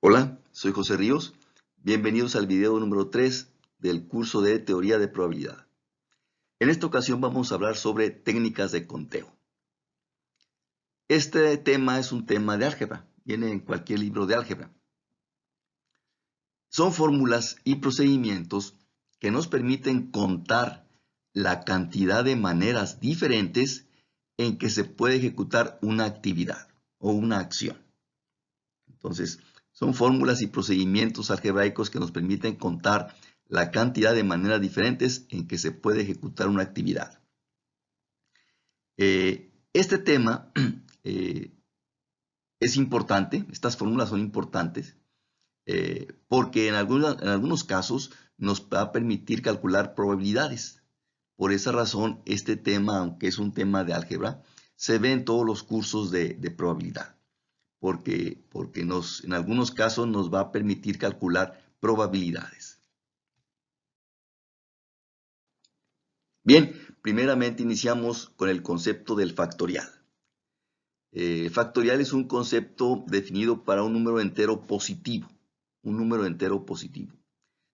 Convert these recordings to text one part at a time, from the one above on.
Hola, soy José Ríos. Bienvenidos al video número 3 del curso de Teoría de Probabilidad. En esta ocasión vamos a hablar sobre técnicas de conteo. Este tema es un tema de álgebra, viene en cualquier libro de álgebra. Son fórmulas y procedimientos que nos permiten contar la cantidad de maneras diferentes en que se puede ejecutar una actividad o una acción. Entonces, son fórmulas y procedimientos algebraicos que nos permiten contar la cantidad de maneras diferentes en que se puede ejecutar una actividad. Este tema es importante, estas fórmulas son importantes, porque en algunos casos nos va a permitir calcular probabilidades. Por esa razón, este tema, aunque es un tema de álgebra, se ve en todos los cursos de probabilidad. Porque en algunos casos nos va a permitir calcular probabilidades. Bien, primeramente iniciamos con el concepto del factorial. El factorial es un concepto definido para un número entero positivo. Un número entero positivo.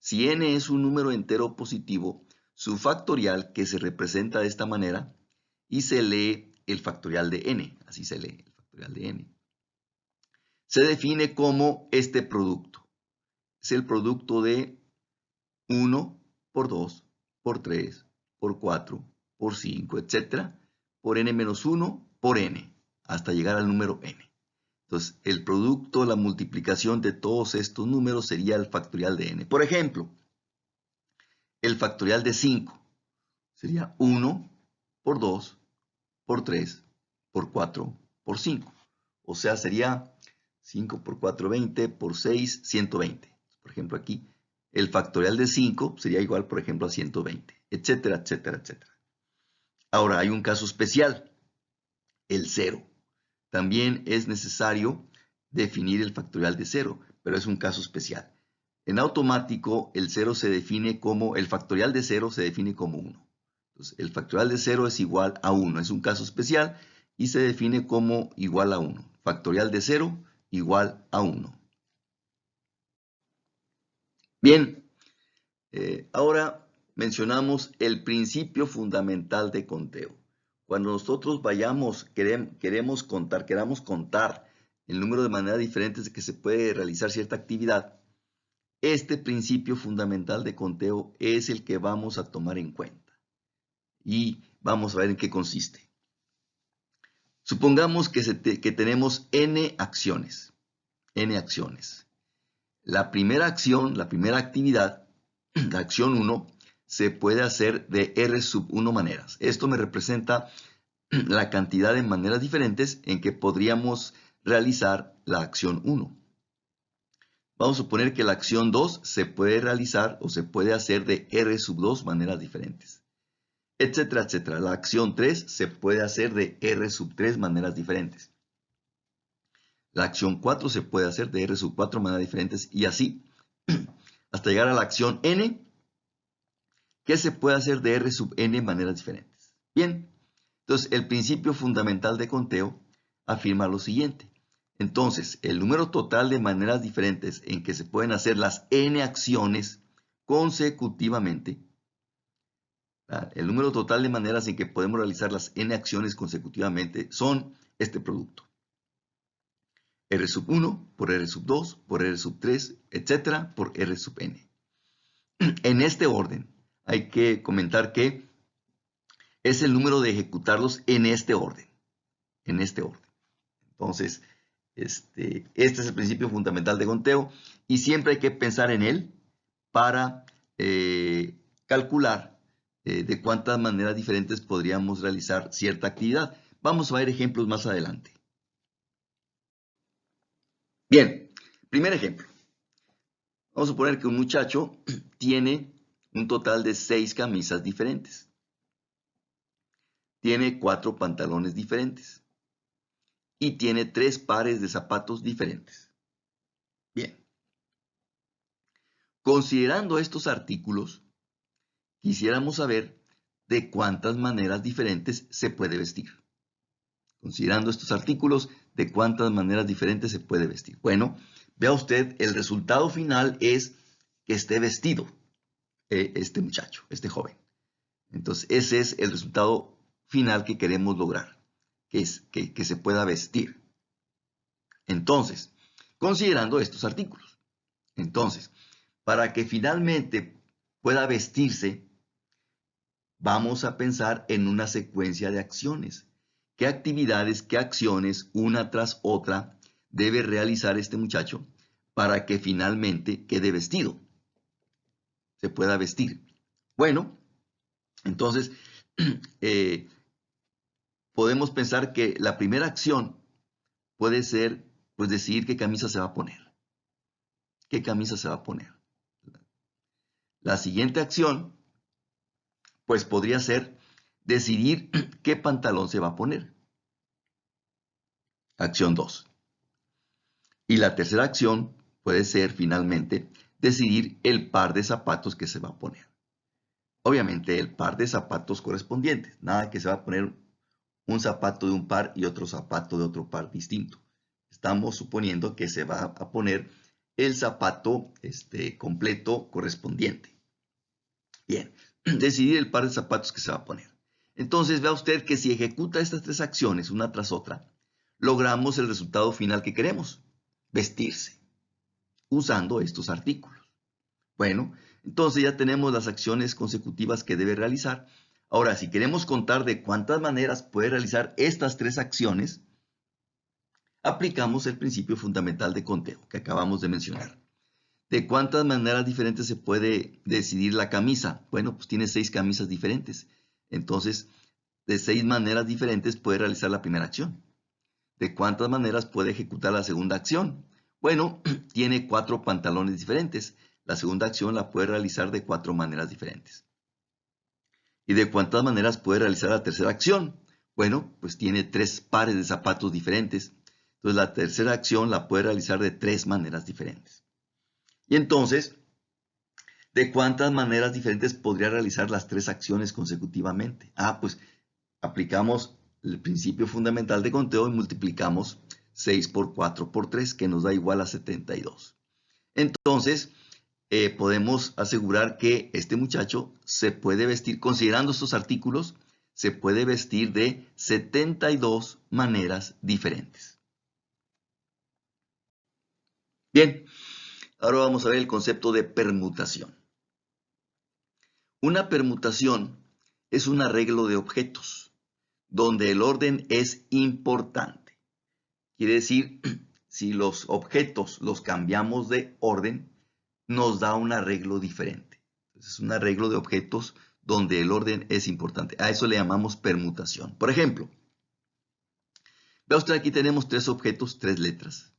Si n es un número entero positivo, su factorial, que se representa de esta manera, y se lee el factorial de n, así se lee el factorial de n, se define como este producto. Es el producto de 1 por 2, por 3, por 4, por 5, etc. por n-1 por n, hasta llegar al número n. Entonces, el producto, la multiplicación de todos estos números sería el factorial de n. Por ejemplo, el factorial de 5 sería 1 por 2, por 3, por 4, por 5. O sea, sería 5 por 4, 20, por 6, 120. Por ejemplo, aquí el factorial de 5 sería igual, por ejemplo, a 120, etcétera, etcétera, etcétera. Ahora, hay un caso especial, el 0. También es necesario definir el factorial de 0, pero es un caso especial. En automático, el 0 se define como, el factorial de 0 se define como 1. Entonces, el factorial de 0 es igual a 1. Es un caso especial y se define como igual a 1. Factorial de 0 igual a 1. Bien, ahora mencionamos el principio fundamental de conteo. Cuando nosotros queramos contar el número de maneras diferentes de que se puede realizar cierta actividad, este principio fundamental de conteo es el que vamos a tomar en cuenta. Y vamos a ver en qué consiste. Supongamos que tenemos n acciones. La primera acción, la primera actividad, la acción 1, se puede hacer de R sub 1 maneras. Esto me representa la cantidad de maneras diferentes en que podríamos realizar la acción 1. Vamos a suponer que la acción 2 se puede realizar o se puede hacer de R sub 2 maneras diferentes, etcétera, etcétera. La acción 3 se puede hacer de R sub 3 maneras diferentes. La acción 4 se puede hacer de R sub 4 maneras diferentes y así hasta llegar a la acción n, que se puede hacer de R sub n maneras diferentes. Bien, entonces el principio fundamental de conteo afirma lo siguiente. Entonces, el número total de maneras diferentes en que se pueden hacer las n acciones consecutivamente, el número total de maneras en que podemos realizar las n acciones consecutivamente son este producto. R sub 1 por R sub 2 por R sub 3, etcétera, por R sub n. En este orden, hay que comentar que es el número de ejecutarlos en este orden. En este orden. Entonces, este es el principio fundamental de conteo y siempre hay que pensar en él para calcular de cuántas maneras diferentes podríamos realizar cierta actividad. Vamos a ver ejemplos más adelante. Bien, primer ejemplo. Vamos a suponer que un muchacho tiene un total de 6 camisas diferentes. Tiene 4 pantalones diferentes. Y tiene 3 pares de zapatos diferentes. Bien. Considerando estos artículos, quisiéramos saber de cuántas maneras diferentes se puede vestir. Considerando estos artículos, de cuántas maneras diferentes se puede vestir. Bueno, vea usted, el resultado final es que esté vestido este muchacho, este joven. Entonces, ese es el resultado final que queremos lograr, que es que se pueda vestir. Entonces, considerando estos artículos. Entonces, para que finalmente pueda vestirse, vamos a pensar en una secuencia de acciones. ¿Qué actividades, qué acciones, una tras otra, debe realizar este muchacho para que finalmente quede vestido? Se pueda vestir. Bueno, entonces, podemos pensar que la primera acción puede ser, pues, decidir qué camisa se va a poner. ¿Qué camisa se va a poner? La siguiente acción, pues, podría ser decidir qué pantalón se va a poner. Acción 2. Y la tercera acción puede ser, finalmente, decidir el par de zapatos que se va a poner. Obviamente, el par de zapatos correspondientes. Nada que se va a poner un zapato de un par y otro zapato de otro par distinto. Estamos suponiendo que se va a poner el zapato completo correspondiente. Bien, decidir el par de zapatos que se va a poner. Entonces, vea usted que si ejecuta estas tres acciones una tras otra, logramos el resultado final que queremos, vestirse, usando estos artículos. Bueno, entonces ya tenemos las acciones consecutivas que debe realizar. Ahora, si queremos contar de cuántas maneras puede realizar estas tres acciones, aplicamos el principio fundamental de conteo que acabamos de mencionar. ¿De cuántas maneras diferentes se puede decidir la camisa? Bueno, pues tiene 6 camisas diferentes. Entonces, de 6 maneras diferentes puede realizar la primera acción. ¿De cuántas maneras puede ejecutar la segunda acción? Bueno, tiene 4 pantalones diferentes. La segunda acción la puede realizar de 4 maneras diferentes. ¿Y de cuántas maneras puede realizar la tercera acción? Bueno, pues tiene 3 pares de zapatos diferentes. Entonces, la tercera acción la puede realizar de 3 maneras diferentes. Y entonces, ¿de cuántas maneras diferentes podría realizar las 3 acciones consecutivamente? Pues aplicamos el principio fundamental de conteo y multiplicamos 6 por 4 por 3, que nos da igual a 72. Entonces, podemos asegurar que este muchacho se puede vestir, considerando estos artículos, se puede vestir de 72 maneras diferentes. Bien, ahora vamos a ver el concepto de permutación. Una permutación es un arreglo de objetos, donde el orden es importante. Quiere decir, si los objetos los cambiamos de orden, nos da un arreglo diferente. Es un arreglo de objetos donde el orden es importante. A eso le llamamos permutación. Por ejemplo, vea usted, aquí tenemos 3 objetos, 3 letras,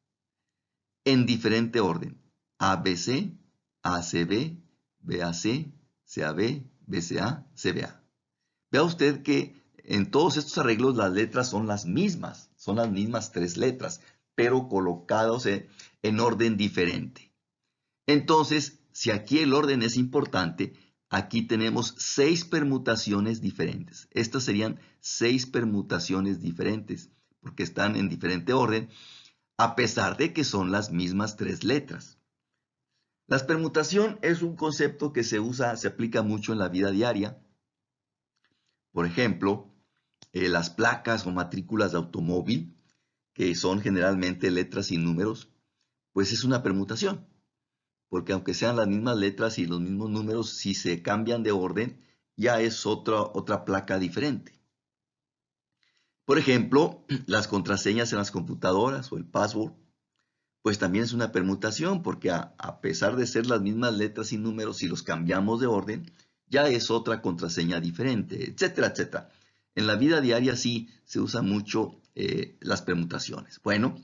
en diferente orden. ABC, ACB, BAC, CAB, BCA, CBA. Vea usted que en todos estos arreglos las letras son las mismas 3 letras, pero colocados en orden diferente. Entonces, si aquí el orden es importante, aquí tenemos 6 permutaciones diferentes. Estas serían 6 permutaciones diferentes, porque están en diferente orden, a pesar de que son las mismas 3 letras. La permutación es un concepto que se aplica mucho en la vida diaria. Por ejemplo, las placas o matrículas de automóvil, que son generalmente letras y números, pues es una permutación. Porque aunque sean las mismas letras y los mismos números, si se cambian de orden, ya es otra placa diferente. Por ejemplo, las contraseñas en las computadoras o el password, pues también es una permutación, porque a pesar de ser las mismas letras y números, si los cambiamos de orden, ya es otra contraseña diferente, etcétera, etcétera. En la vida diaria sí se usa mucho las permutaciones. Bueno,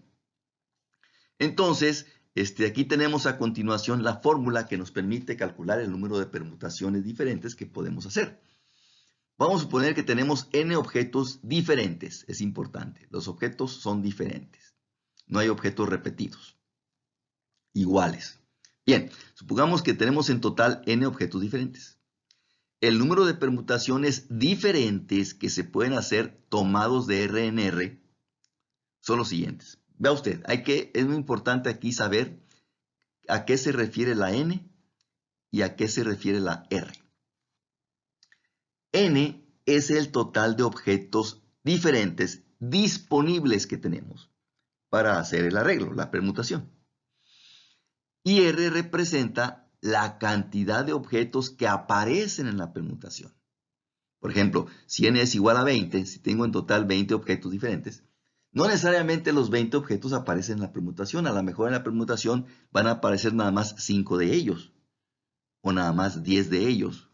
entonces, aquí tenemos a continuación la fórmula que nos permite calcular el número de permutaciones diferentes que podemos hacer. Vamos a suponer que tenemos n objetos diferentes. Es importante. Los objetos son diferentes. No hay objetos repetidos. Iguales. Bien, supongamos que tenemos en total n objetos diferentes. El número de permutaciones diferentes que se pueden hacer tomados de R en R son los siguientes. Vea usted, es muy importante aquí saber a qué se refiere la n y a qué se refiere la r. N es el total de objetos diferentes disponibles que tenemos para hacer el arreglo, la permutación. Y R representa la cantidad de objetos que aparecen en la permutación. Por ejemplo, si n es igual a 20, si tengo en total 20 objetos diferentes, no necesariamente los 20 objetos aparecen en la permutación. A lo mejor en la permutación van a aparecer nada más 5 de ellos, o nada más 10 de ellos,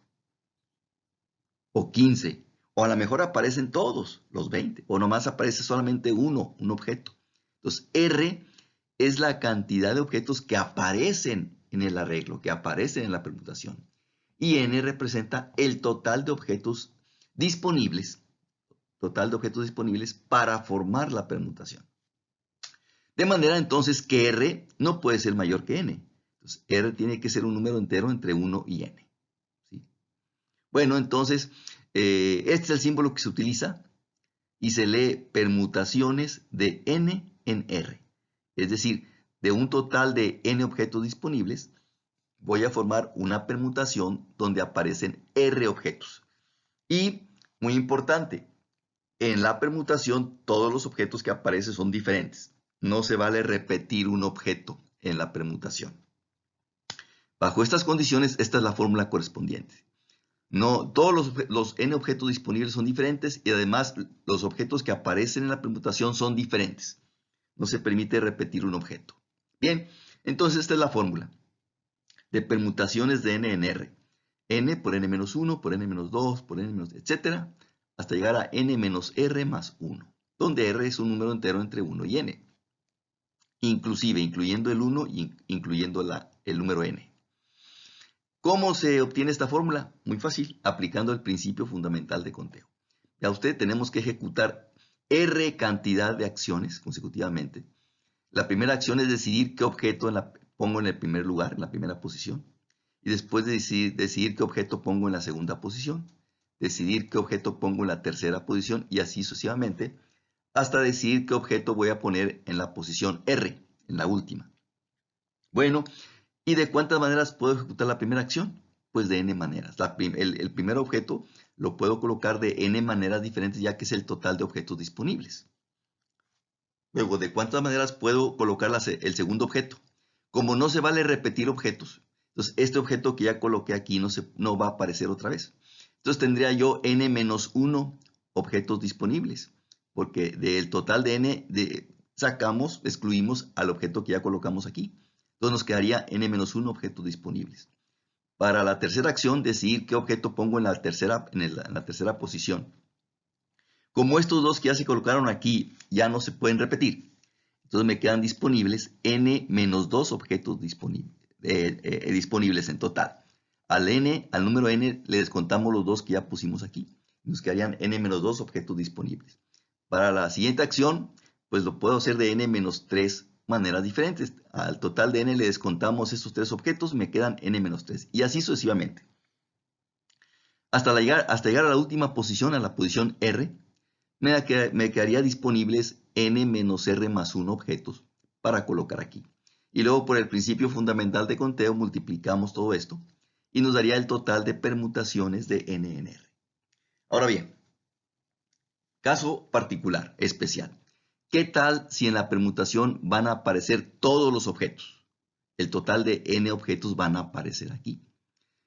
o 15, o a lo mejor aparecen todos los 20, o nomás aparece solamente un objeto. Entonces, R es la cantidad de objetos que aparecen en el arreglo, que aparecen en la permutación. Y N representa el total de objetos disponibles para formar la permutación. De manera entonces que R no puede ser mayor que N. Entonces, R tiene que ser un número entero entre 1 y N. ¿Sí? Bueno, entonces, este es el símbolo que se utiliza y se lee permutaciones de N en R. Es decir, de un total de N objetos disponibles, voy a formar una permutación donde aparecen R objetos. Y, muy importante, en la permutación todos los objetos que aparecen son diferentes. No se vale repetir un objeto en la permutación. Bajo estas condiciones, esta es la fórmula correspondiente. No, todos los n objetos disponibles son diferentes y además los objetos que aparecen en la permutación son diferentes. No se permite repetir un objeto. Bien, entonces esta es la fórmula de permutaciones de n en R. N por n-1, por n-2, por n-, etcétera, hasta llegar a n-r más 1, donde R es un número entero entre 1 y n. Inclusive, incluyendo el 1 y incluyendo el número n. ¿Cómo se obtiene esta fórmula? Muy fácil, aplicando el principio fundamental de conteo. Ya usted tenemos que ejecutar R cantidad de acciones consecutivamente. La primera acción es decidir qué objeto pongo en el primer lugar, en la primera posición. Y después de decidir qué objeto pongo en la segunda posición. Decidir qué objeto pongo en la tercera posición y así sucesivamente, hasta decidir qué objeto voy a poner en la posición R, en la última. Bueno, ¿y de cuántas maneras puedo ejecutar la primera acción? Pues de n maneras. El primer objeto lo puedo colocar de n maneras diferentes, ya que es el total de objetos disponibles. Luego, ¿de cuántas maneras puedo colocar el segundo objeto? Como no se vale repetir objetos, entonces este objeto que ya coloqué aquí no va a aparecer otra vez. Entonces tendría yo n-1 objetos disponibles, porque del total de n excluimos al objeto que ya colocamos aquí. Entonces nos quedaría n-1 objetos disponibles. Para la tercera acción, decidir qué objeto pongo en la tercera posición. Como estos dos que ya se colocaron aquí ya no se pueden repetir, entonces me quedan disponibles n-2 objetos disponibles en total. Al número n le descontamos los dos que ya pusimos aquí. Nos quedarían n-2 objetos disponibles. Para la siguiente acción, pues lo puedo hacer de n-3 maneras diferentes. Al total de n le descontamos estos tres objetos, me quedan n-3. Y así sucesivamente. Hasta llegar a la última posición, a la posición R, me quedaría disponibles n-r más 1 objetos para colocar aquí. Y luego por el principio fundamental de conteo multiplicamos todo esto y nos daría el total de permutaciones de n en R. Ahora bien, caso particular, especial. ¿Qué tal si en la permutación van a aparecer todos los objetos? El total de n objetos van a aparecer aquí.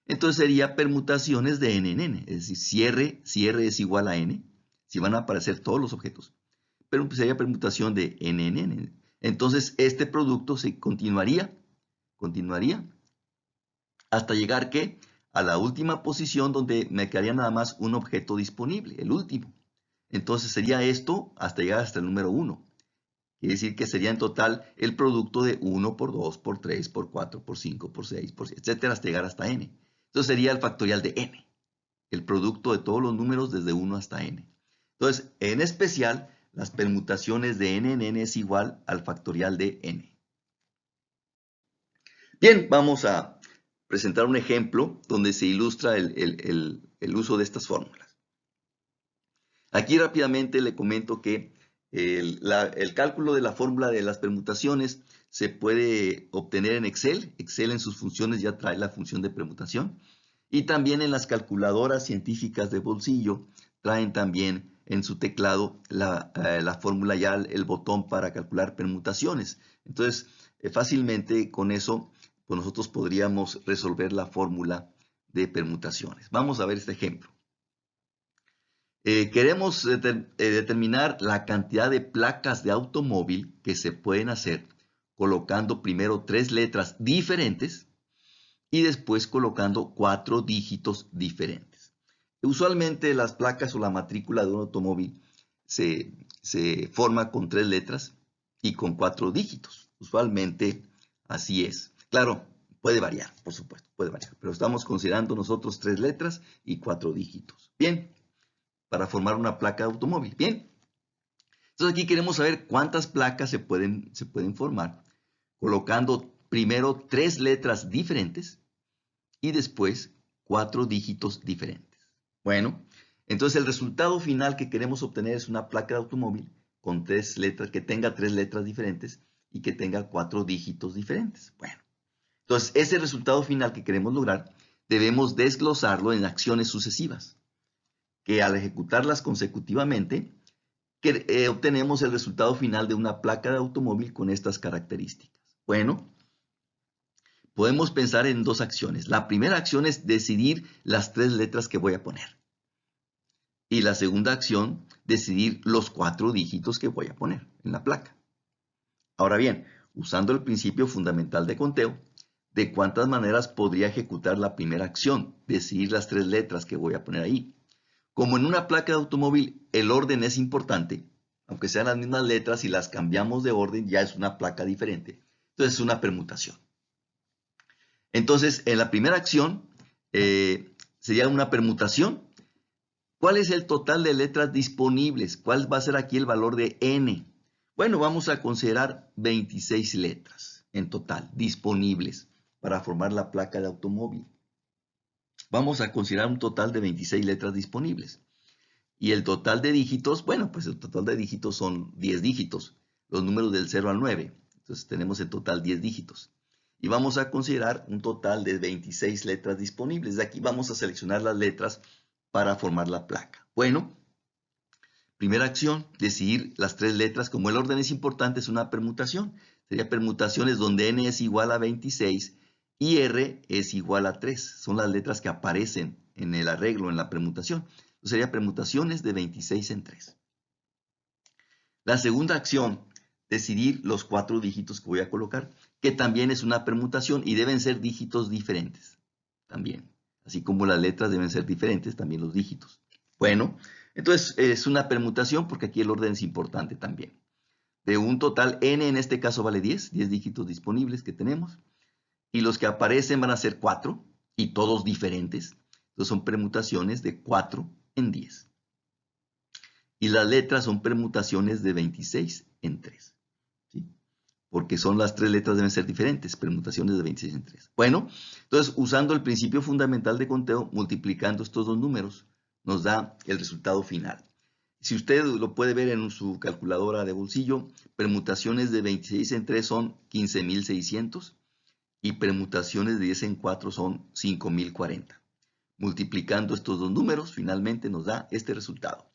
Entonces sería permutaciones de n en n. Es decir, si R es igual a n, si van a aparecer todos los objetos, pero sería permutación de n en n. Entonces este producto se continuaría hasta llegar ¿qué? A la última posición donde me quedaría nada más un objeto disponible, el último. Entonces sería esto hasta llegar hasta el número 1. Quiere decir que sería en total el producto de 1 por 2, por 3, por 4, por 5, por 6, por 7, etcétera, hasta llegar hasta n. Entonces sería el factorial de n, el producto de todos los números desde 1 hasta n. Entonces, en especial, las permutaciones de n en n es igual al factorial de n. Bien, vamos a presentar un ejemplo donde se ilustra el uso de estas fórmulas. Aquí rápidamente le comento que El cálculo de la fórmula de las permutaciones se puede obtener en Excel. Excel en sus funciones ya trae la función de permutación. Y también en las calculadoras científicas de bolsillo traen también en su teclado la fórmula ya, el botón para calcular permutaciones. Entonces, fácilmente con eso, pues nosotros podríamos resolver la fórmula de permutaciones. Vamos a ver este ejemplo. Queremos determinar la cantidad de placas de automóvil que se pueden hacer colocando primero 3 letras diferentes y después colocando 4 dígitos diferentes. Usualmente las placas o la matrícula de un automóvil se forma con 3 letras y con 4 dígitos. Usualmente así es. Claro, puede variar, por supuesto, puede variar, pero estamos considerando nosotros 3 letras y 4 dígitos. Bien, para formar una placa de automóvil. Bien, entonces aquí queremos saber cuántas placas se pueden formar colocando primero 3 letras diferentes y después 4 dígitos diferentes. Bueno, entonces el resultado final que queremos obtener es una placa de automóvil con 3 letras, que tenga 3 letras diferentes y que tenga 4 dígitos diferentes. Bueno, entonces ese resultado final que queremos lograr debemos desglosarlo en acciones sucesivas, que al ejecutarlas consecutivamente obtenemos el resultado final de una placa de automóvil con estas características. Bueno, podemos pensar en 2 acciones. La primera acción es decidir las 3 letras que voy a poner. Y la segunda acción, decidir los 4 dígitos que voy a poner en la placa. Ahora bien, usando el principio fundamental de conteo, ¿de cuántas maneras podría ejecutar la primera acción? Decidir las 3 letras que voy a poner ahí. Como en una placa de automóvil el orden es importante, aunque sean las mismas letras, si las cambiamos de orden ya es una placa diferente. Entonces es una permutación. Entonces, en la primera acción sería una permutación. ¿Cuál es el total de letras disponibles? ¿Cuál va a ser aquí el valor de n? Bueno, vamos a considerar 26 letras en total disponibles para formar la placa de automóvil. Vamos a considerar un total de 26 letras disponibles. Y el total de dígitos, bueno, pues el total de dígitos son 10 dígitos, los números del 0 al 9. Entonces tenemos en total 10 dígitos. Y vamos a considerar un total de 26 letras disponibles. De aquí vamos a seleccionar las letras para formar la placa. Bueno, primera acción, decidir las 3 letras. Como el orden es importante, es una permutación. Sería permutaciones donde n es igual a 26 y r es igual a 3. Son las letras que aparecen en el arreglo, en la permutación. Entonces sería permutaciones de 26 en 3. La segunda acción, decidir los 4 dígitos que voy a colocar, que también es una permutación y deben ser dígitos diferentes. También. Así como las letras deben ser diferentes, también los dígitos. Bueno, entonces es una permutación porque aquí el orden es importante también. De un total, n en este caso vale 10 dígitos disponibles que tenemos. Y los que aparecen van a ser 4 y todos diferentes. Entonces son permutaciones de 4 en 10. Y las letras son permutaciones de 26 en 3. ¿Sí? Porque son las 3 letras deben ser diferentes, permutaciones de 26 en 3. Bueno, entonces usando el principio fundamental de conteo, multiplicando estos 2 números, nos da el resultado final. Si usted lo puede ver en su calculadora de bolsillo, permutaciones de 26 en 3 son 15.600 y permutaciones de 10 en 4 son 5.040. Multiplicando estos 2 números, finalmente nos da este resultado.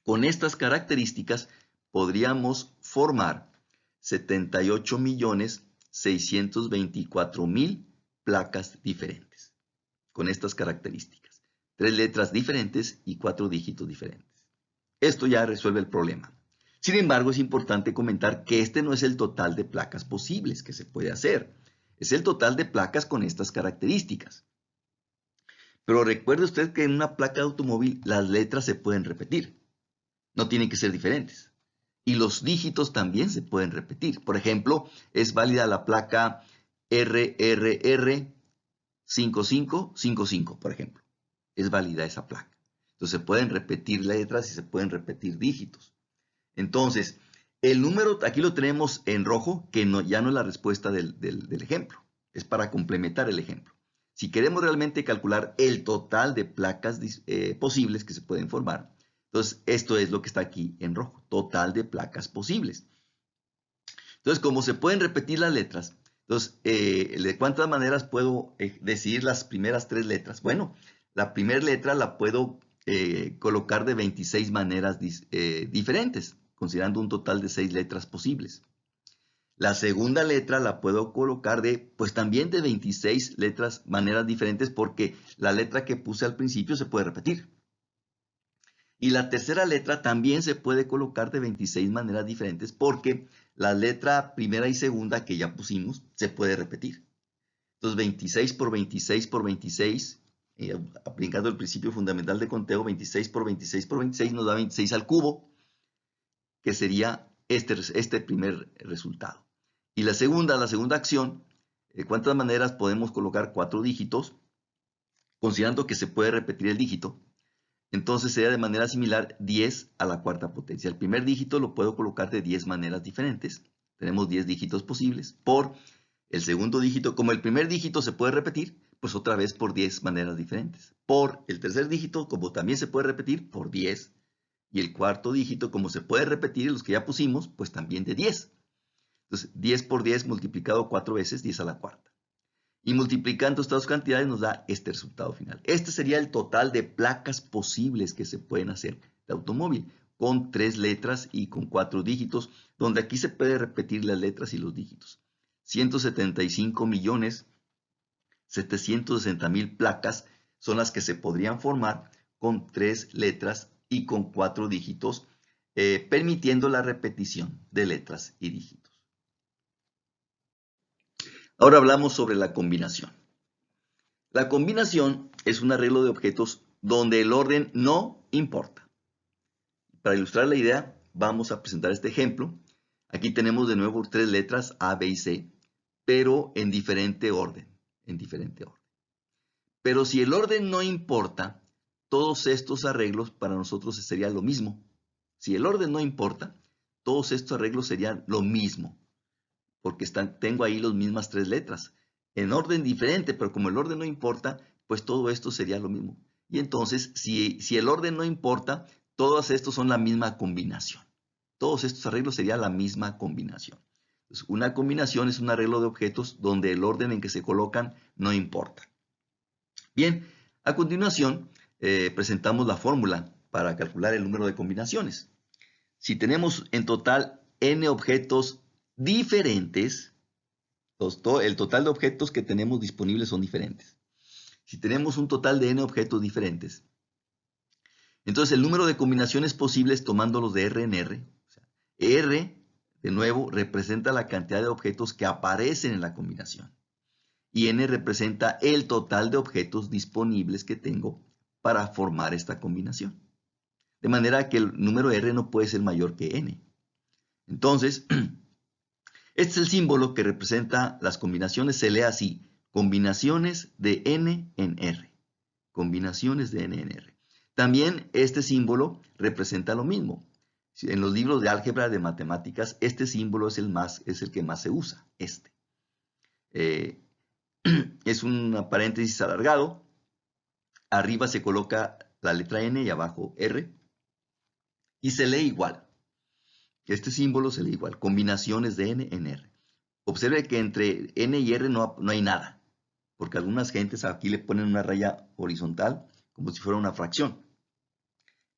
Con estas características podríamos formar 78.624.000 placas diferentes. Con estas características. 3 letras diferentes y 4 dígitos diferentes. Esto ya resuelve el problema. Sin embargo, es importante comentar que este no es el total de placas posibles que se puede hacer. Es el total de placas con estas características. Pero recuerde usted que en una placa de automóvil las letras se pueden repetir. No tienen que ser diferentes. Y los dígitos también se pueden repetir. Por ejemplo, es válida la placa RRR5555, por ejemplo. Es válida esa placa. Entonces se pueden repetir letras y se pueden repetir dígitos. Entonces, el número, aquí lo tenemos en rojo, que ya no es la respuesta del ejemplo. Es para complementar el ejemplo. Si queremos realmente calcular el total de placas posibles que se pueden formar, Entonces, esto es lo que está aquí en rojo, total de placas posibles. Entonces, como se pueden repetir las letras, entonces, ¿de cuántas maneras puedo decidir las primeras 3 letras? Bueno, la primera letra la puedo colocar de 26 maneras diferentes, considerando un total de 6 letras posibles. La segunda letra la puedo colocar pues también de 26 maneras diferentes, porque la letra que puse al principio se puede repetir. Y la tercera letra también se puede colocar de 26 maneras diferentes, porque la letra primera y segunda que ya pusimos se puede repetir. Entonces 26 por 26 por 26, aplicando el principio fundamental de conteo, 26 por 26 por 26 nos da 26 al cubo, que sería este primer resultado. Y la segunda acción, ¿cuántas maneras podemos colocar 4 dígitos? Considerando que se puede repetir el dígito, entonces sería de manera similar 10 a la cuarta potencia. El primer dígito lo puedo colocar de 10 maneras diferentes. Tenemos 10 dígitos posibles por el segundo dígito. Como el primer dígito se puede repetir, pues otra vez por 10 maneras diferentes. Por el tercer dígito, como también se puede repetir, por 10. Y el cuarto dígito, como se puede repetir, los que ya pusimos, pues también de 10. Entonces, 10 por 10 multiplicado 4 veces, 10 a la cuarta. Y multiplicando estas dos cantidades nos da este resultado final. Este sería el total de placas posibles que se pueden hacer de automóvil, con 3 letras y con 4 dígitos, donde aquí se puede repetir las letras y los dígitos. 175.760.000 placas son las que se podrían formar con 3 letras y con 4 dígitos, permitiendo la repetición de letras y dígitos. Ahora hablamos sobre la combinación. La combinación es un arreglo de objetos donde el orden no importa. Para ilustrar la idea, vamos a presentar este ejemplo. Aquí tenemos de nuevo 3 letras A, B y C, pero en diferente orden. Pero si el orden no importa, todos estos arreglos para nosotros sería lo mismo. Si el orden no importa, todos estos arreglos serían lo mismo, porque tengo ahí las mismas 3 letras, en orden diferente, pero como el orden no importa, pues todo esto sería lo mismo. Y entonces, si el orden no importa, todos estos son la misma combinación. Todos estos arreglos serían la misma combinación. Entonces, una combinación es un arreglo de objetos donde el orden en que se colocan no importa. Bien, a continuación presentamos la fórmula para calcular el número de combinaciones. Si tenemos en total n objetos diferentes, el total de objetos que tenemos disponibles son diferentes. Si tenemos un total de n objetos diferentes, entonces el número de combinaciones posibles tomándolos de R en R, o sea, R, de nuevo, representa la cantidad de objetos que aparecen en la combinación. Y n representa el total de objetos disponibles que tengo para formar esta combinación. De manera que el número R no puede ser mayor que n. Entonces, este es el símbolo que representa las combinaciones, se lee así: combinaciones de n en R. Combinaciones de n en R. También este símbolo representa lo mismo. En los libros de álgebra de matemáticas, este símbolo es el que más se usa, este. Es un paréntesis alargado. Arriba se coloca la letra n y abajo R. Y se lee igual. Este símbolo se lee igual. Combinaciones de n en R. Observe que entre n y r no hay nada, porque algunas gentes aquí le ponen una raya horizontal como si fuera una fracción.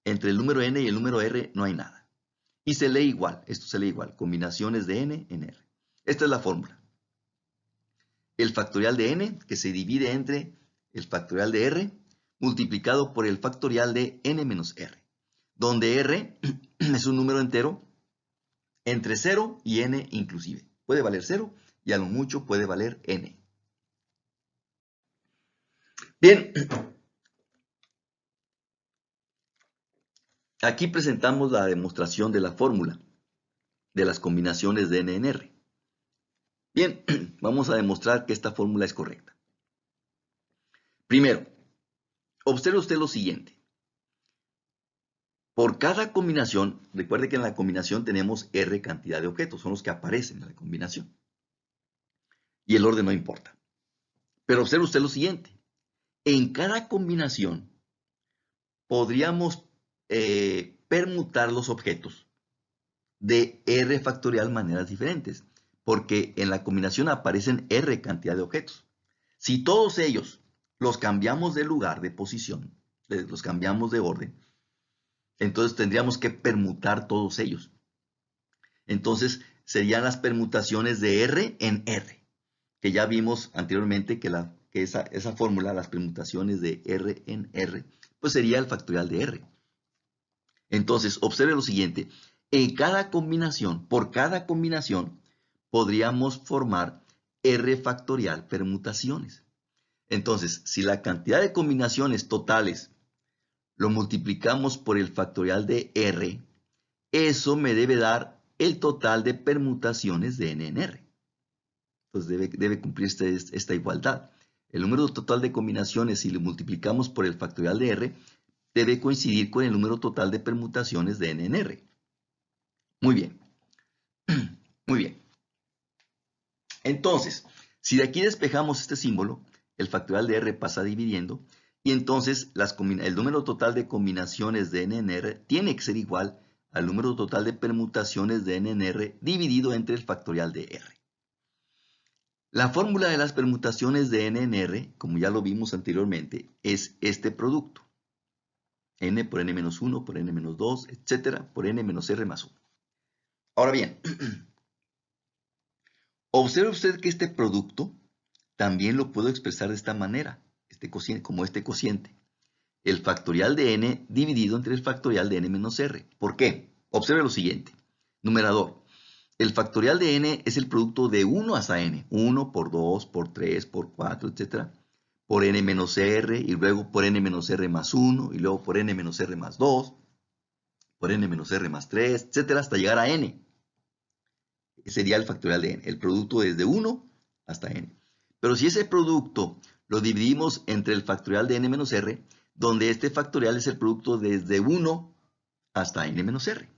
Entre el número n y el número r no hay nada. Y se lee igual, esto se lee igual, combinaciones de n en r. Esta es la fórmula. El factorial de n, que se divide entre el factorial de r, multiplicado por el factorial de n menos r, donde r es un número entero entre 0 y n inclusive. Puede valer 0 y a lo mucho puede valer n. Bien, aquí presentamos la demostración de la fórmula de las combinaciones de n en r. Bien, vamos a demostrar que esta fórmula es correcta. Primero, observe usted lo siguiente. Por cada combinación, recuerde que en la combinación tenemos r cantidad de objetos, son los que aparecen en la combinación. Y el orden no importa. Pero observe usted lo siguiente. En cada combinación podríamos permutar los objetos de R factorial maneras diferentes, porque en la combinación aparecen R cantidad de objetos. Si todos ellos los cambiamos de lugar, de posición, los cambiamos de orden, entonces tendríamos que permutar todos ellos. Entonces serían las permutaciones de R en R, que ya vimos anteriormente que esa fórmula, las permutaciones de R en R, pues sería el factorial de R. Entonces, observe lo siguiente. En cada combinación, por cada combinación, podríamos formar R factorial permutaciones. Entonces, si la cantidad de combinaciones totales lo multiplicamos por el factorial de R, eso me debe dar el total de permutaciones de N en R. Entonces debe cumplirse esta igualdad. El número total de combinaciones, si lo multiplicamos por el factorial de R, debe coincidir con el número total de permutaciones de N en R. Muy bien. Muy bien. Entonces, si de aquí despejamos este símbolo, el factorial de R pasa dividiendo, y entonces el número total de combinaciones de N en R tiene que ser igual al número total de permutaciones de N en R dividido entre el factorial de R. La fórmula de las permutaciones de N en R, como ya lo vimos anteriormente, es este producto. N por N-1 por N-2, etcétera, por N-R más 1. Ahora bien, observe usted que este producto también lo puedo expresar de esta manera, como este cociente. El factorial de N dividido entre el factorial de N-R. ¿Por qué? Observe lo siguiente. Numerador. El factorial de N es el producto de 1 hasta N. 1 por 2, por 3, por 4, etcétera. Por N-R y luego por N-R más 1 y luego por N-R más 2, por N-R más 3, etcétera, hasta llegar a N. Sería el factorial de N, el producto desde 1 hasta N. Pero si ese producto lo dividimos entre el factorial de N-R, donde este factorial es el producto desde 1 hasta N-R.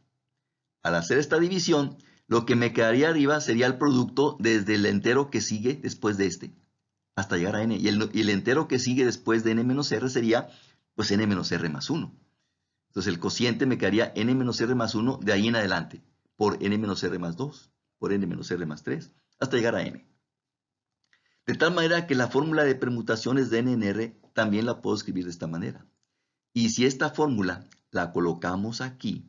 Al hacer esta división, lo que me quedaría arriba sería el producto desde el entero que sigue después de este, hasta llegar a N. Y el entero que sigue después de N-R sería, pues, N-R más 1. Entonces el cociente me quedaría N-R más 1 de ahí en adelante, por N-R más 2, por N-R más 3, hasta llegar a N. De tal manera que la fórmula de permutaciones de N en R también la puedo escribir de esta manera. Y si esta fórmula la colocamos aquí,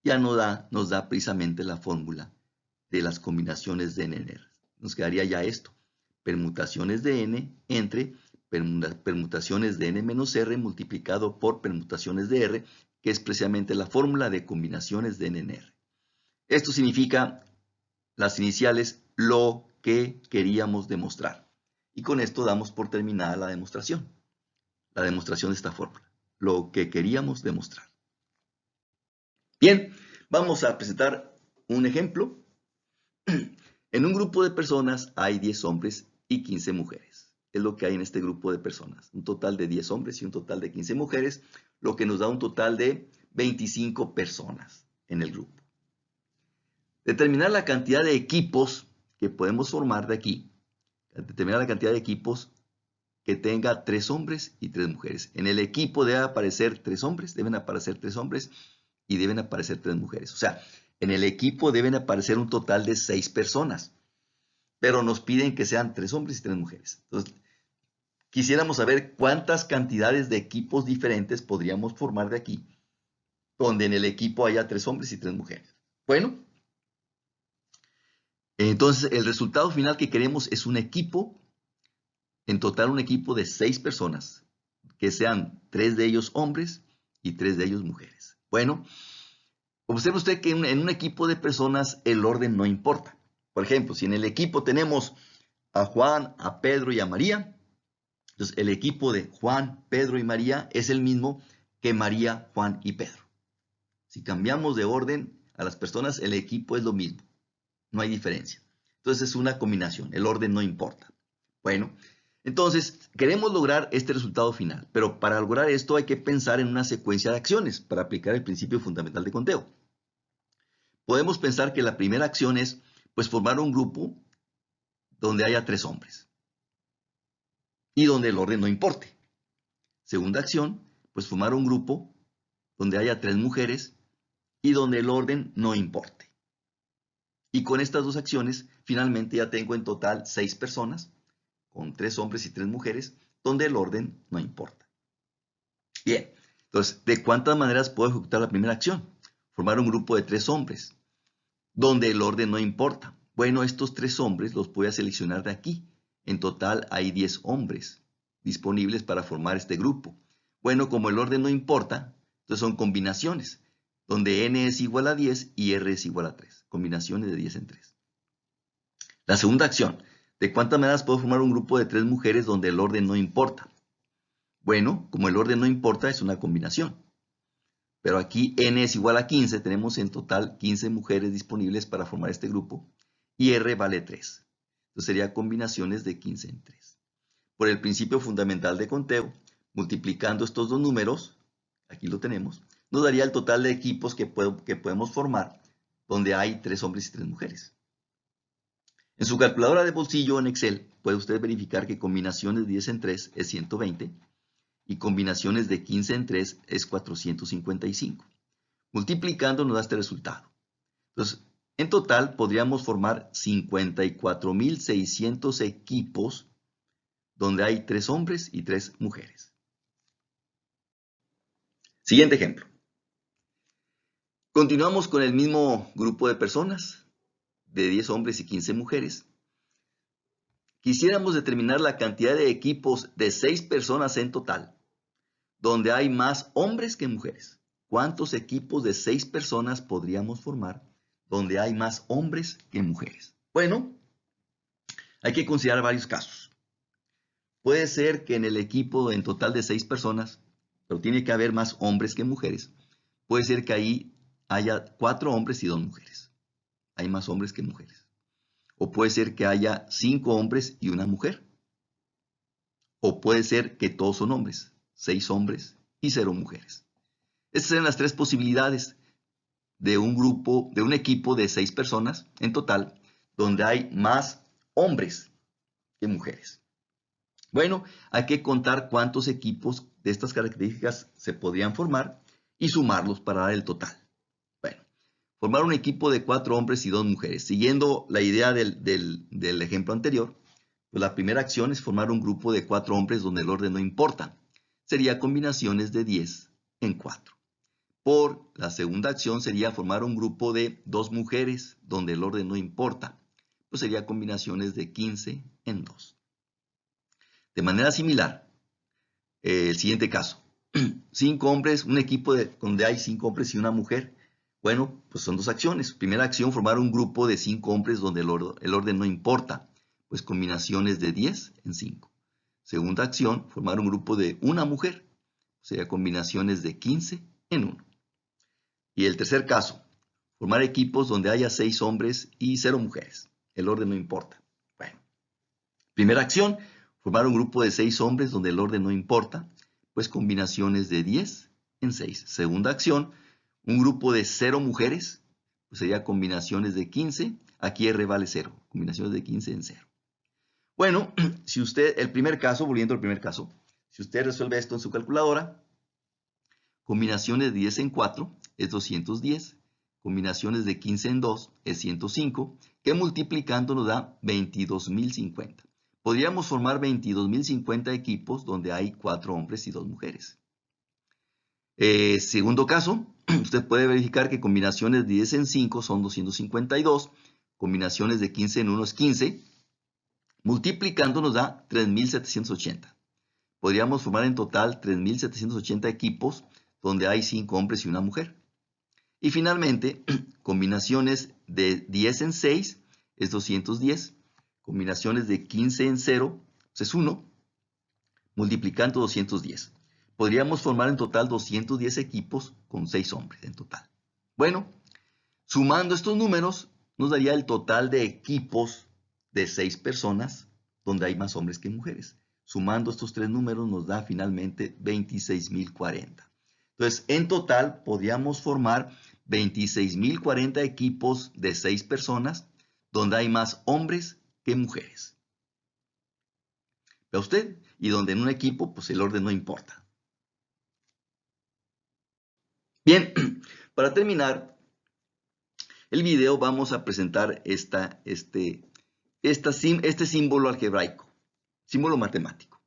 ya nos da precisamente la fórmula de las combinaciones de N en R. Nos quedaría ya esto. Permutaciones de N entre permutaciones de N menos R multiplicado por permutaciones de R, que es precisamente la fórmula de combinaciones de N en R. Esto significa las iniciales lo que queríamos demostrar. Y con esto damos por terminada la demostración de esta fórmula, lo que queríamos demostrar. Bien, vamos a presentar un ejemplo. En un grupo de personas hay 10 hombres y 15 mujeres. Es lo que hay en este grupo de personas. Un total de 10 hombres y un total de 15 mujeres, lo que nos da un total de 25 personas en el grupo. Determinar la cantidad de equipos que podemos formar de aquí. Determinar la cantidad de equipos que tenga 3 hombres y 3 mujeres. En el equipo deben aparecer 3 hombres y deben aparecer 3 mujeres. O sea, en el equipo deben aparecer un total de 6 personas, pero nos piden que sean 3 hombres y 3 mujeres. Entonces, quisiéramos saber cuántas cantidades de equipos diferentes podríamos formar de aquí, donde en el equipo haya 3 hombres y 3 mujeres. Bueno, entonces el resultado final que queremos es un equipo, en total un equipo de 6 personas, que sean 3 de ellos hombres y 3 de ellos mujeres. Bueno, observe usted que en un equipo de personas el orden no importa. Por ejemplo, si en el equipo tenemos a Juan, a Pedro y a María, entonces el equipo de Juan, Pedro y María es el mismo que María, Juan y Pedro. Si cambiamos de orden a las personas, el equipo es lo mismo. No hay diferencia. Entonces es una combinación. El orden no importa. Bueno, entonces queremos lograr este resultado final. Pero para lograr esto hay que pensar en una secuencia de acciones para aplicar el principio fundamental de conteo. Podemos pensar que la primera acción es, pues, formar un grupo donde haya 3 hombres y donde el orden no importe. Segunda acción, pues formar un grupo donde haya 3 mujeres y donde el orden no importe. Y con estas dos acciones, finalmente ya tengo en total 6 personas, con 3 hombres y 3 mujeres, donde el orden no importa. Bien, entonces, ¿de cuántas maneras puedo ejecutar la primera acción? Formar un grupo de 3 hombres, donde el orden no importa. Bueno, estos 3 hombres los voy a seleccionar de aquí. En total hay 10 hombres disponibles para formar este grupo. Bueno, como el orden no importa, entonces son combinaciones, donde n es igual a 10 y r es igual a 3. Combinaciones de 10 en 3. La segunda acción, ¿de cuántas maneras puedo formar un grupo de 3 mujeres donde el orden no importa? Bueno, como el orden no importa, es una combinación. Pero aquí n es igual a 15, tenemos en total 15 mujeres disponibles para formar este grupo, y r vale 3. Entonces sería combinaciones de 15 en 3. Por el principio fundamental de conteo, multiplicando estos dos números, aquí lo tenemos, nos daría el total de equipos que podemos formar, donde hay 3 hombres y 3 mujeres. En su calculadora de bolsillo en Excel, puede usted verificar que combinaciones de 10 en 3 es 120, y combinaciones de 15 en 3 es 455. Multiplicando nos da este resultado. Entonces, en total podríamos formar 54.600 equipos donde hay 3 hombres y 3 mujeres. Siguiente ejemplo. Continuamos con el mismo grupo de personas, de 10 hombres y 15 mujeres. Quisiéramos determinar la cantidad de equipos de 6 personas en total, donde hay más hombres que mujeres. ¿Cuántos equipos de 6 personas podríamos formar donde hay más hombres que mujeres? Bueno, hay que considerar varios casos. Puede ser que en el equipo en total de 6 personas, pero tiene que haber más hombres que mujeres. Puede ser que ahí haya 4 hombres y 2 mujeres. Hay más hombres que mujeres. O puede ser que haya 5 hombres y una mujer. O puede ser que todos son hombres, 6 hombres y 0 mujeres. Estas serían las 3 posibilidades de un grupo, de un equipo de 6 personas en total, donde hay más hombres que mujeres. Bueno, hay que contar cuántos equipos de estas características se podrían formar y sumarlos para dar el total. Bueno, formar un equipo de 4 hombres y 2 mujeres. Siguiendo la idea del ejemplo anterior, pues la primera acción es formar un grupo de 4 hombres donde el orden no importa. Sería combinaciones de 10 en 4. Por la segunda acción sería formar un grupo de 2 mujeres donde el orden no importa. Pues sería combinaciones de 15 en 2. De manera similar, el siguiente caso. 5 hombres, un equipo donde hay 5 hombres y una mujer. Bueno, pues son 2 acciones. Primera acción, formar un grupo de 5 hombres donde el orden no importa. Pues combinaciones de 10 en 5. Segunda acción, formar un grupo de una mujer. Sería combinaciones de 15 en 1. Y el tercer caso, formar equipos donde haya 6 hombres y 0 mujeres. El orden no importa. Bueno, primera acción, formar un grupo de 6 hombres donde el orden no importa, pues combinaciones de 10 en 6. Segunda acción, un grupo de 0 mujeres, pues sería combinaciones de 15. Aquí R vale 0, combinaciones de 15 en 0. Bueno, si usted, el primer caso, volviendo al primer caso, si usted resuelve esto en su calculadora, combinaciones de 10 en 4 es 210. Combinaciones de 15 en 2 es 105, que multiplicando nos da 22.050. Podríamos formar 22.050 equipos donde hay 4 hombres y 2 mujeres. Segundo caso, usted puede verificar que combinaciones de 10 en 5 son 252, combinaciones de 15 en 1 es 15, multiplicando nos da 3.780. Podríamos formar en total 3.780 equipos donde hay 5 hombres y una mujer. Y finalmente, combinaciones de 10 en 6 es 210. Combinaciones de 15 en 0 pues es 1, multiplicando 210. Podríamos formar en total 210 equipos con 6 hombres en total. Bueno, sumando estos números, nos daría el total de equipos de 6 personas donde hay más hombres que mujeres. Sumando estos 3 números nos da finalmente 26.040. Entonces, en total podríamos formar 26.040 equipos de 6 personas donde hay más hombres que mujeres. ¿Ve usted? Y donde en un equipo, pues el orden no importa. Bien, para terminar el video vamos a presentar este símbolo algebraico, símbolo matemático.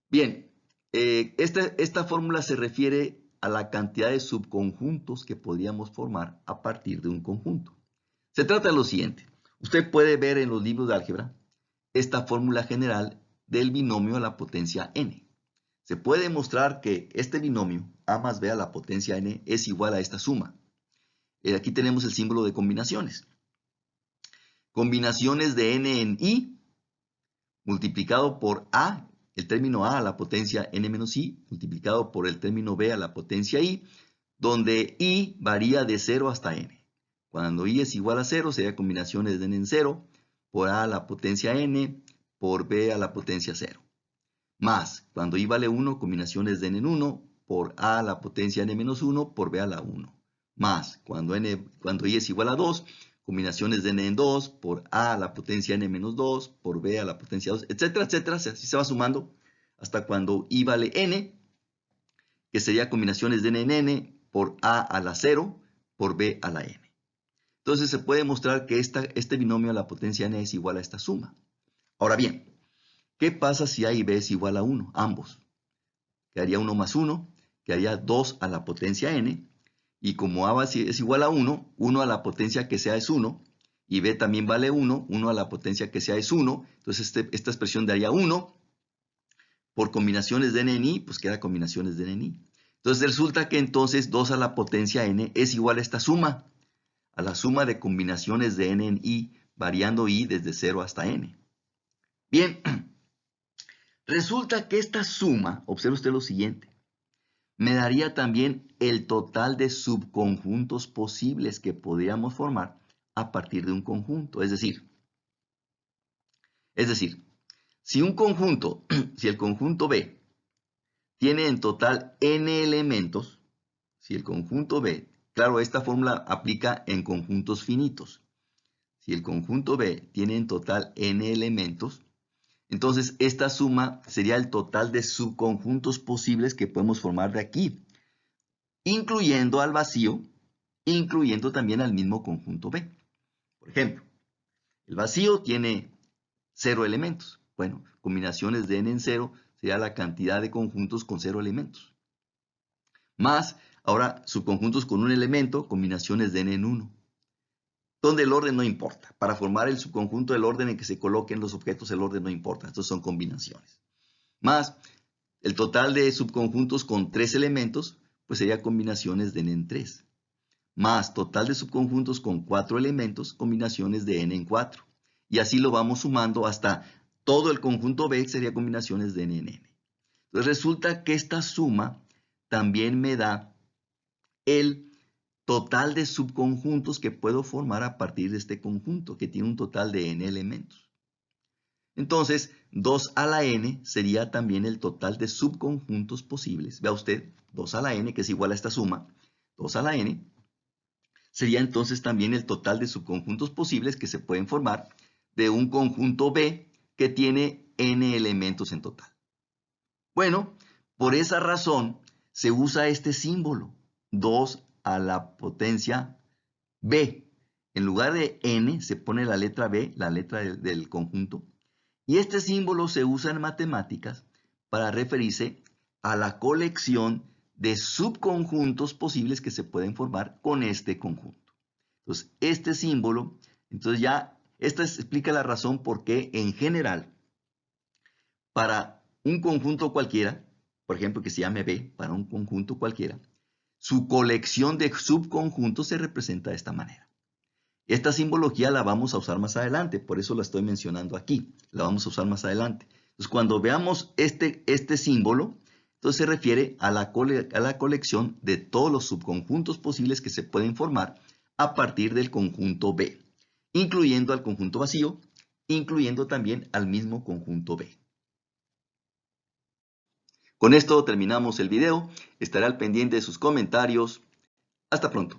Bien, esta fórmula se refiere a la cantidad de subconjuntos que podríamos formar a partir de un conjunto. Se trata de lo siguiente. Usted puede ver en los libros de álgebra esta fórmula general del binomio a la potencia n. Se puede demostrar que este binomio, a más b a la potencia n, es igual a esta suma. Aquí tenemos el símbolo de combinaciones. Combinaciones de n en i multiplicado por a, el término a la potencia n menos i, multiplicado por el término b a la potencia i, donde i varía de 0 hasta n. Cuando i es igual a 0, sería combinaciones de n en 0 por a la potencia n por b a la potencia 0. Más, cuando i vale 1, combinaciones de n en 1 por a la potencia n menos 1 por b a la 1. Más, cuando i es igual a 2, combinaciones de n en 2 por a la potencia n menos 2 por b a la potencia 2, etcétera, etcétera. Así se va sumando hasta cuando i vale n, que sería combinaciones de n en n por a la 0 por b a la n. Entonces se puede mostrar que este binomio a la potencia n es igual a esta suma. Ahora bien, ¿qué pasa si a y b es igual a 1? Ambos. Quedaría 1 más 1, quedaría 2 a la potencia n. Y como a es igual a 1, 1 a la potencia que sea es 1. Y b también vale 1, 1 a la potencia que sea es 1. Entonces esta expresión daría 1. Por combinaciones de n en i, pues queda combinaciones de n en i. Entonces resulta que entonces 2 a la potencia n es igual a esta suma. A la suma de combinaciones de n en i, variando i desde 0 hasta n. Bien, resulta que esta suma, observe usted lo siguiente, me daría también el total de subconjuntos posibles que podríamos formar a partir de un conjunto. Es decir, si un conjunto, si el conjunto B tiene en total n elementos, si el conjunto B, claro, esta fórmula aplica en conjuntos finitos. Si el conjunto B tiene en total n elementos, entonces esta suma sería el total de subconjuntos posibles que podemos formar de aquí, incluyendo al vacío, incluyendo también al mismo conjunto B. Por ejemplo, el vacío tiene 0 elementos. Bueno, combinaciones de n en 0 sería la cantidad de conjuntos con 0 elementos. Más, ahora, subconjuntos con un elemento, combinaciones de n en 1. Donde el orden no importa. Para formar el subconjunto, el orden en que se coloquen los objetos, el orden no importa. Estos son combinaciones. Más, el total de subconjuntos con 3 elementos, pues sería combinaciones de n en 3. Más total de subconjuntos con 4 elementos, combinaciones de n en 4. Y así lo vamos sumando hasta todo el conjunto B, sería combinaciones de n en n. Entonces resulta que esta suma también me da el total de subconjuntos que puedo formar a partir de este conjunto, que tiene un total de n elementos. Entonces, 2 a la n sería también el total de subconjuntos posibles. Vea usted, 2 a la n, que es igual a esta suma, 2 a la n, sería entonces también el total de subconjuntos posibles que se pueden formar de un conjunto B que tiene n elementos en total. Bueno, por esa razón se usa este símbolo, 2 a la potencia B. En lugar de n se pone la letra B, la letra del conjunto. Y este símbolo se usa en matemáticas para referirse a la colección de subconjuntos posibles que se pueden formar con este conjunto. Entonces, este símbolo, esta explica la razón por qué en general, para un conjunto cualquiera, por ejemplo, que se llame B, para un conjunto cualquiera, su colección de subconjuntos se representa de esta manera. Esta simbología la vamos a usar más adelante, por eso la estoy mencionando aquí, la vamos a usar más adelante. Entonces, cuando veamos este símbolo, entonces se refiere a la colección de todos los subconjuntos posibles que se pueden formar a partir del conjunto B, incluyendo al conjunto vacío, incluyendo también al mismo conjunto B. Con esto terminamos el video. Estaré al pendiente de sus comentarios. Hasta pronto.